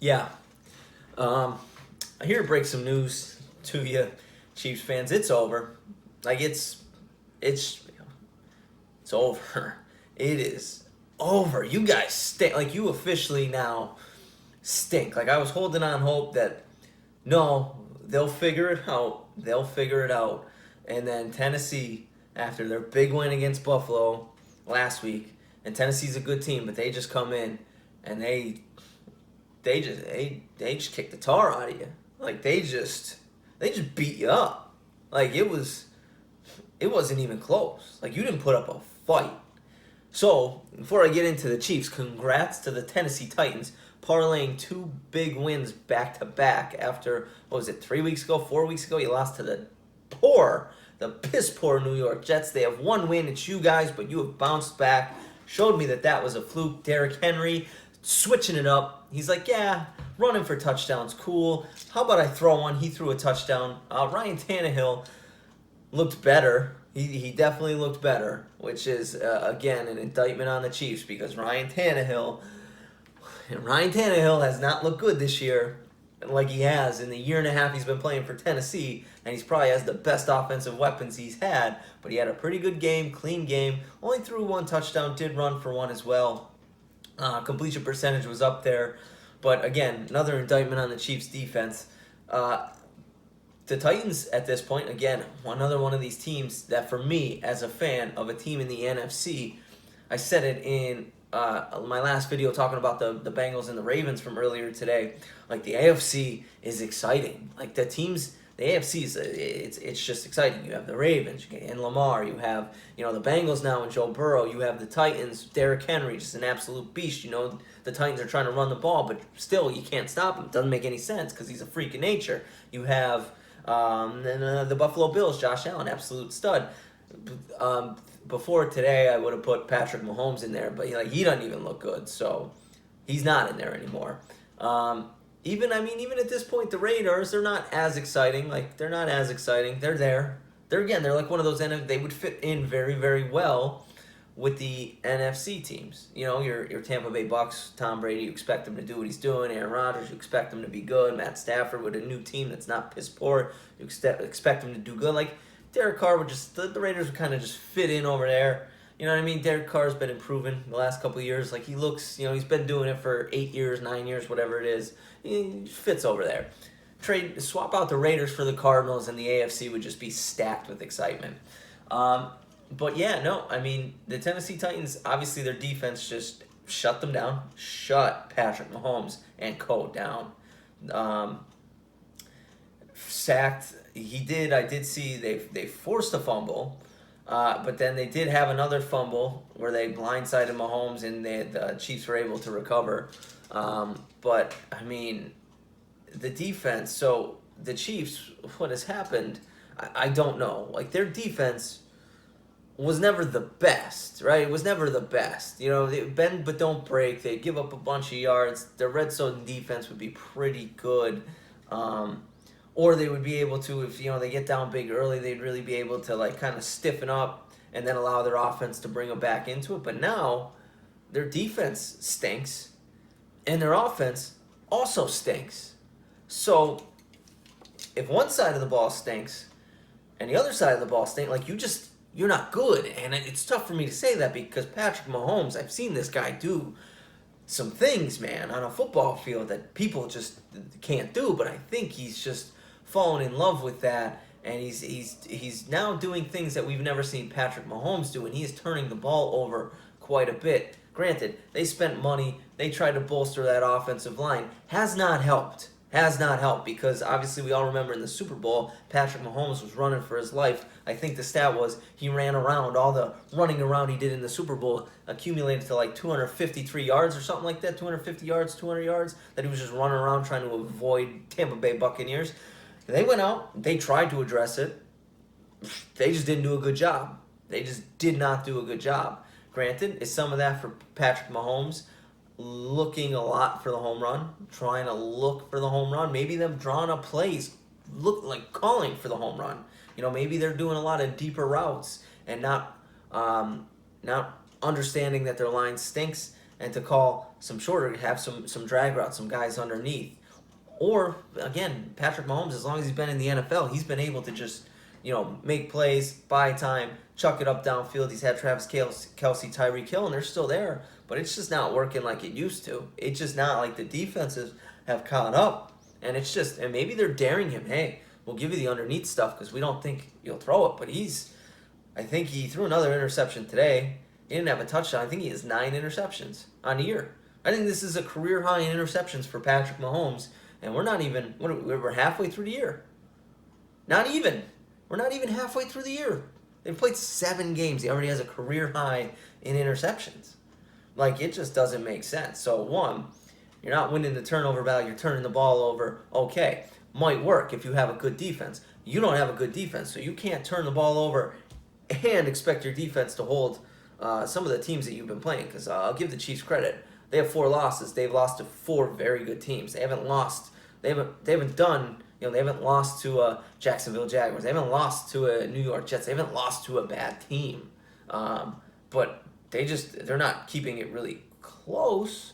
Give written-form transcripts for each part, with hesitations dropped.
Yeah. Um, I here to break some news to you, Chiefs fans. It's over. Like it's it's over. It is over. You guys stink. Like you officially now stink. Like I was holding on hope that no, they'll figure it out. They'll figure it out. And then Tennessee, after their big win against Buffalo last week, and Tennessee's a good team, but they just come in and they just kick the tar out of you. Like they just beat you up. Like it wasn't even close. Like you didn't put up a fight. So before I get into the Chiefs, congrats to the Tennessee Titans parlaying two big wins back to back after what was it 3 weeks ago, 4 weeks ago you lost to the piss poor New York Jets. They have one win. It's you guys, but you have bounced back. Showed me that was a fluke. Derrick Henry switching it up. He's like, yeah, running for touchdowns, cool. How about I throw one? He threw a touchdown. Ryan Tannehill looked better. He definitely looked better, which is, again, an indictment on the Chiefs because Ryan Tannehill has not looked good this year like he has in the year and a half he's been playing for Tennessee, and he's probably has the best offensive weapons he's had, but he had a pretty good game, clean game, only threw one touchdown, did run for one as well. Completion percentage was up there, but again, another indictment on the Chiefs defense. The Titans at this point, again, another one of these teams that for me, as a fan of a team in the NFC, I said it in my last video talking about the Bengals and the Ravens from earlier today. Like the AFC is exciting. Like the AFC is it's just exciting. You have the Ravens and Lamar. You have the Bengals now and Joe Burrow. You have the Titans, Derrick Henry, just an absolute beast. The Titans are trying to run the ball, but still you can't stop him. It doesn't make any sense because he's a freak of nature. You have the Buffalo Bills, Josh Allen, absolute stud. Before today, I would have put Patrick Mahomes in there, but he doesn't even look good, so he's not in there anymore. Even at this point, the Raiders, they're not as exciting. They're not as exciting. They're there. They're like one of those they would fit in very, very well with the NFC teams. Your Tampa Bay Bucks, Tom Brady, you expect him to do what he's doing. Aaron Rodgers, you expect him to be good. Matt Stafford with a new team that's not piss poor, you expect him to do good. Derek Carr would the Raiders would kind of just fit in over there. You know what I mean? Derek Carr's been improving the last couple of years. He looks, he's been doing it for 8 years, 9 years, whatever it is. He fits over there. Swap out the Raiders for the Cardinals, and the AFC would just be stacked with excitement. But yeah, no, the Tennessee Titans, obviously their defense just shut them down, shut Patrick Mahomes and co. down. Sacked. I did see they forced a fumble, but then they did have another fumble where they blindsided Mahomes and the Chiefs were able to recover. But the defense. So the Chiefs, what has happened? I don't know. Their defense was never the best, right? It was never the best. They bend but don't break. They give up a bunch of yards. Their red zone defense would be pretty good. Or they would be able to, if they get down big early, they'd really be able to kind of stiffen up and then allow their offense to bring them back into it. But now their defense stinks and their offense also stinks. So if one side of the ball stinks and the other side of the ball stinks, you're not good. And it's tough for me to say that because Patrick Mahomes, I've seen this guy do some things, man, on a football field that people just can't do. But I think he's just fallen in love with that, and he's now doing things that we've never seen Patrick Mahomes do, and he is turning the ball over quite a bit. Granted, they spent money, they tried to bolster that offensive line. Has not helped because obviously we all remember in the Super Bowl, Patrick Mahomes was running for his life. I think the stat was he ran around, all the running around he did in the Super Bowl accumulated to 253 yards or something like that, 250 yards, 200 yards, that he was just running around trying to avoid Tampa Bay Buccaneers. They went out, they tried to address it, they just didn't do a good job. They just did not do a good job. Granted, is some of that for Patrick Mahomes looking a lot for the home run, trying to look for the home run, maybe them drawing up plays, calling for the home run. Maybe they're doing a lot of deeper routes and not understanding that their line stinks and to call some shorter, have some drag routes, some guys underneath. Or again, Patrick Mahomes, as long as he's been in the NFL, he's been able to just make plays, buy time, chuck it up downfield. He's had Travis Kelsey, Tyreek Hill, and they're still there, but it's just not working like it used to. It's just not like the defenses have caught up, and and maybe they're daring him. Hey, we'll give you the underneath stuff because we don't think you'll throw it. But I think he threw another interception today. He didn't have a touchdown. I think he has 9 interceptions on the year. I think this is a career high in interceptions for Patrick Mahomes, and we're not even. We're halfway through the year. Not even. We're not even halfway through the year. They've played 7 games. He already has a career high in interceptions. Like, it just doesn't make sense. So, one, you're not winning the turnover battle. You're turning the ball over. Okay, might work if you have a good defense. You don't have a good defense, so you can't turn the ball over and expect your defense to hold some of the teams that you've been playing. Because I'll give the Chiefs credit. They have 4 losses. They've lost to 4 very good teams. They haven't lost. They haven't done. They haven't lost to Jacksonville Jaguars. They haven't lost to a New York Jets. They haven't lost to a bad team. But they're not keeping it really close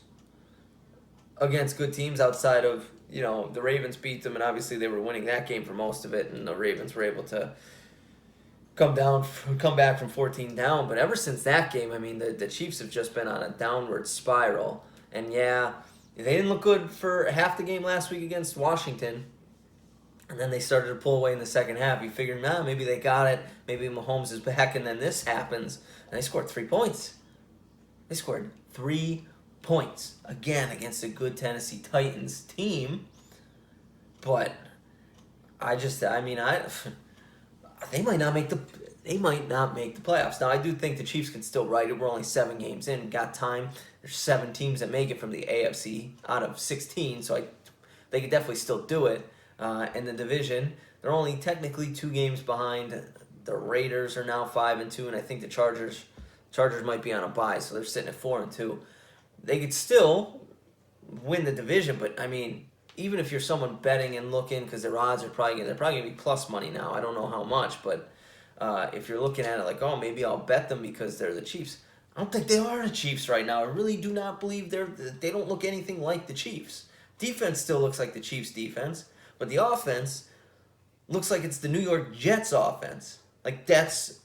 against good teams outside of, the Ravens beat them, and obviously they were winning that game for most of it, and the Ravens were able to come back from 14 down. But ever since that game, I mean, the Chiefs have just been on a downward spiral. And yeah, they didn't look good for half the game last week against Washington. And then they started to pull away in the second half. You figured, maybe they got it. Maybe Mahomes is back, and then this happens. And they scored 3 points. They scored 3 points, again, against a good Tennessee Titans team. But they might not make the playoffs. Now, I do think the Chiefs can still ride it. We're only 7 games in. Got time. There's 7 teams that make it from the AFC out of 16, so they could definitely still do it. In the division, they're only technically 2 games behind. The Raiders are now 5-2, and I think the Chargers might be on a bye, so they're sitting at 4-2. They could still win the division, but I mean, even if you're someone betting and looking, because their odds are probably gonna be plus money now. I don't know how much, but if you're looking at it like, maybe I'll bet them because they're the Chiefs. I don't think they are the Chiefs right now. I really do not believe they don't look anything like the Chiefs. Defense still looks like the Chiefs' defense. But the offense looks like it's the New York Jets offense. Like, that's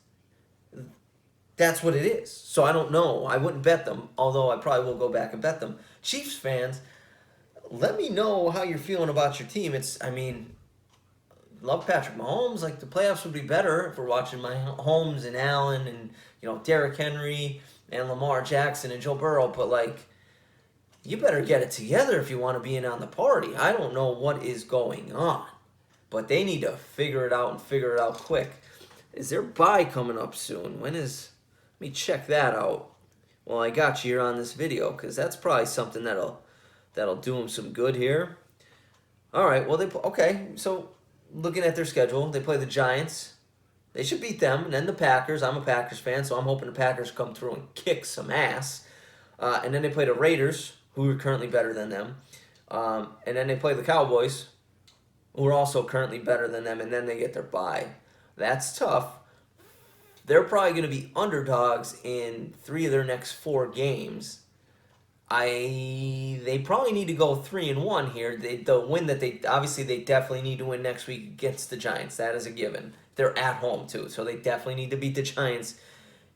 what it is. So I don't know. I wouldn't bet them, although I probably will go back and bet them. Chiefs fans, let me know how you're feeling about your team. Love Patrick Mahomes. Like, the playoffs would be better if we're watching Mahomes and Allen and, Derrick Henry and Lamar Jackson and Joe Burrow. But, like, you better get it together if you want to be in on the party. I don't know what is going on, but they need to figure it out and figure it out quick. Is their bye coming up soon? Let me check that out. Well, I got you here on this video because that's probably something that'll do them some good here. All right, well, so looking at their schedule, they play the Giants. They should beat them, and then the Packers. I'm a Packers fan, so I'm hoping the Packers come through and kick some ass. And then they play the Raiders, who are currently better than them. And then they play the Cowboys, who are also currently better than them, and then they get their bye. That's tough. They're probably going to be underdogs in 3 of their next 4 games. They probably need to go 3-1 here. The win that they definitely need to win next week against the Giants. That is a given. They're at home too, so they definitely need to beat the Giants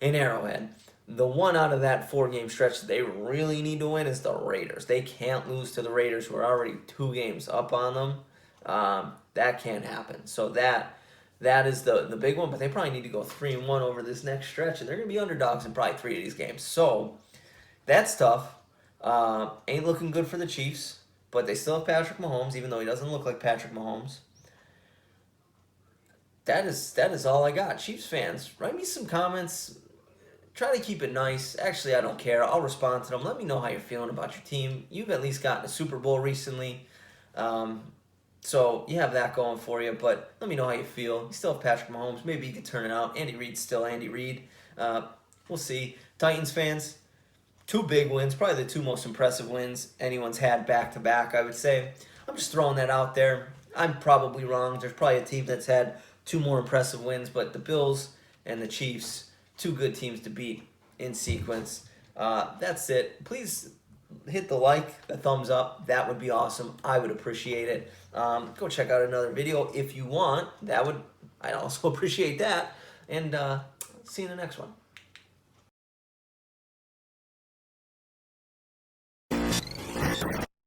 in Arrowhead. The one out of that 4-game stretch that they really need to win is the Raiders. They can't lose to the Raiders, who are already 2 games up on them. That can't happen. So that is the big one. But they probably need to go 3-1 over this next stretch, and they're going to be underdogs in probably 3 of these games. So that's tough. Ain't looking good for the Chiefs, but they still have Patrick Mahomes, even though he doesn't look like Patrick Mahomes. That is all I got. Chiefs fans, write me some comments. Try to keep it nice. Actually, I don't care. I'll respond to them. Let me know how you're feeling about your team. You've at least gotten a Super Bowl recently. So you have that going for you. But let me know how you feel. You still have Patrick Mahomes. Maybe you can turn it out. Andy Reid's still Andy Reid. We'll see. Titans fans, 2 big wins. Probably the 2 most impressive wins anyone's had back-to-back, I would say. I'm just throwing that out there. I'm probably wrong. There's probably a team that's had 2 more impressive wins. But the Bills and the Chiefs, 2 good teams to beat in sequence. That's it. Please hit the like, the thumbs up. That would be awesome. I would appreciate it. Go check out another video if you want. I'd also appreciate that. And see you in the next one.